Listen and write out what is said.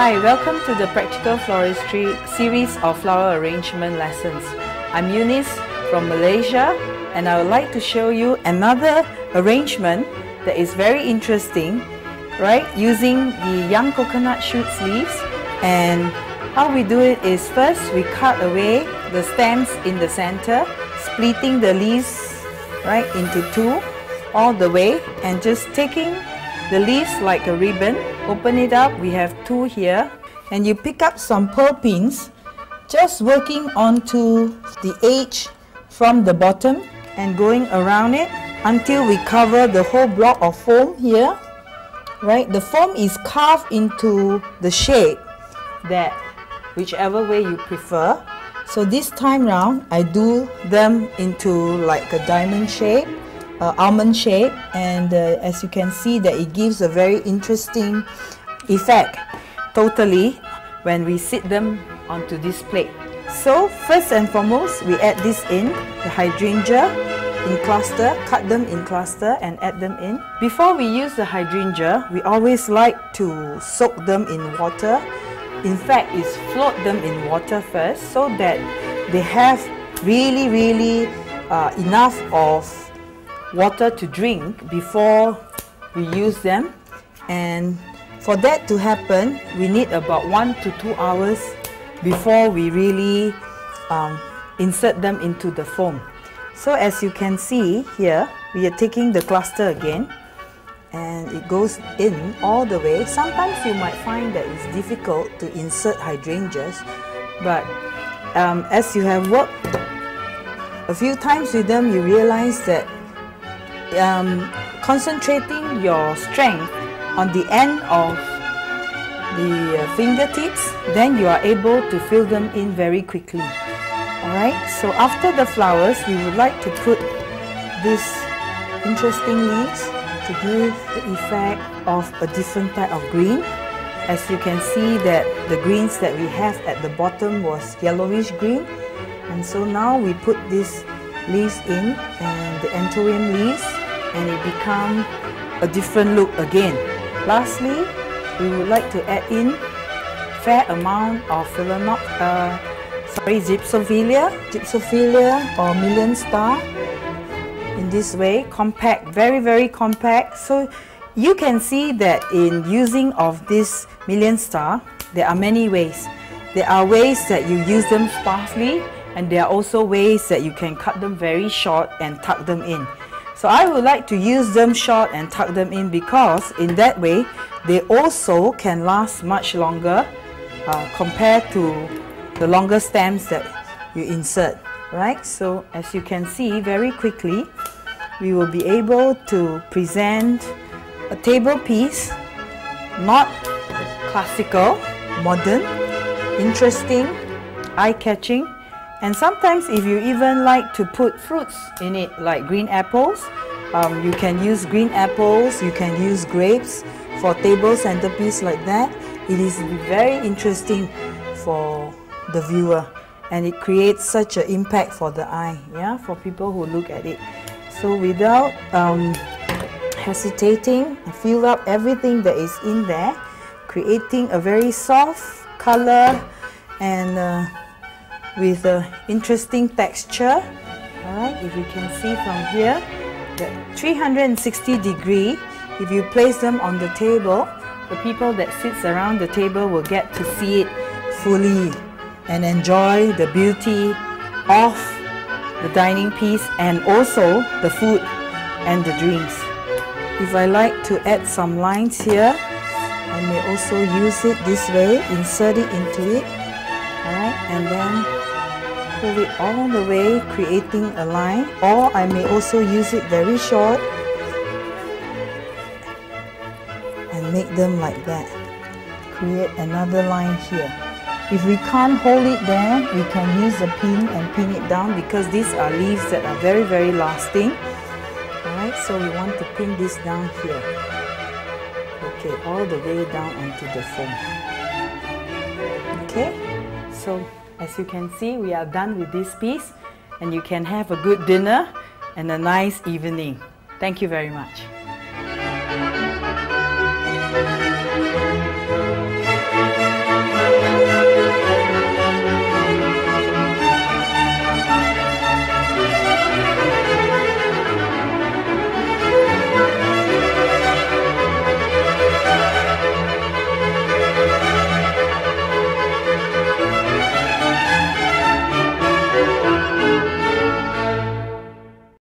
Hi, welcome to the Practical Floristry series of flower arrangement lessons. I'm Eunice from Malaysia, and I would like to show you another arrangement that is very interesting, right? Using the young coconut shoots leaves. And how we do it is, first we cut away the stems in the center, splitting the leaves right into two all the way, and just taking the leaves like a ribbon, open it up, we have two here, and you pick up some pearl pins, just working onto the edge from the bottom and going around it until we cover the whole block of foam here, right? The foam is carved into the shape that whichever way you prefer. So this time round I do them into like a diamond shape, almond shape, and as you can see that it gives a very interesting effect totally when we sit them onto this plate. So first and foremost, we add this in, the hydrangea in cluster, cut them in cluster and add them in. Before we use the hydrangea, we always like to soak them in water. In fact, is float them in water first so that they have really enough of water to drink before we use them. And for that to happen, we need about 1 to 2 hours before we really insert them into the foam. So as you can see here, we are taking the cluster again, and it goes in all the way. Sometimes you might find that it's difficult to insert hydrangeas, but as you have worked a few times with them, you realize that concentrating your strength on the end of the fingertips, then you are able to fill them in very quickly. Alright, so after the flowers, we would like to put these interesting leaves to give the effect of a different type of green. As you can see that the greens that we have at the bottom was yellowish green, and so now we put these leaves in, and the anthurium leaves, and it becomes a different look again. Lastly, we would like to add in fair amount of gypsophilia or million star. In this way, compact, very compact. So you can see that in using of this million star, there are many ways. There are ways that you use them sparsely, and there are also ways that you can cut them very short and tuck them in. So I would like to use them short and tuck them in because in that way they also can last much longer compared to the longer stems that you insert, right? So as you can see, very quickly we will be able to present a table piece, not classical, modern, interesting, eye-catching. And sometimes if you even like to put fruits in it, like green apples, you can use green apples, you can use grapes for table centerpiece like that. It is very interesting for the viewer, and it creates such an impact for the eye, yeah, for people who look at it. So without hesitating, I fill up everything that is in there, creating a very soft color and with an interesting texture. Alright, if you can see from here, the 360 degree, if you place them on the table, the people that sits around the table will get to see it fully and enjoy the beauty of the dining piece and also the food and the drinks. If I like to add some lines here, I may also use it this way, insert it into it, alright, and then pull it all the way, creating a line, or I may also use it very short and make them like that. Create another line here. If we can't hold it there, we can use a pin and pin it down because these are leaves that are very lasting. Alright, so we want to pin this down here. Okay, all the way down onto the foam. Okay, so as you can see, we are done with this piece, and you can have a good dinner and a nice evening. Thank you very much.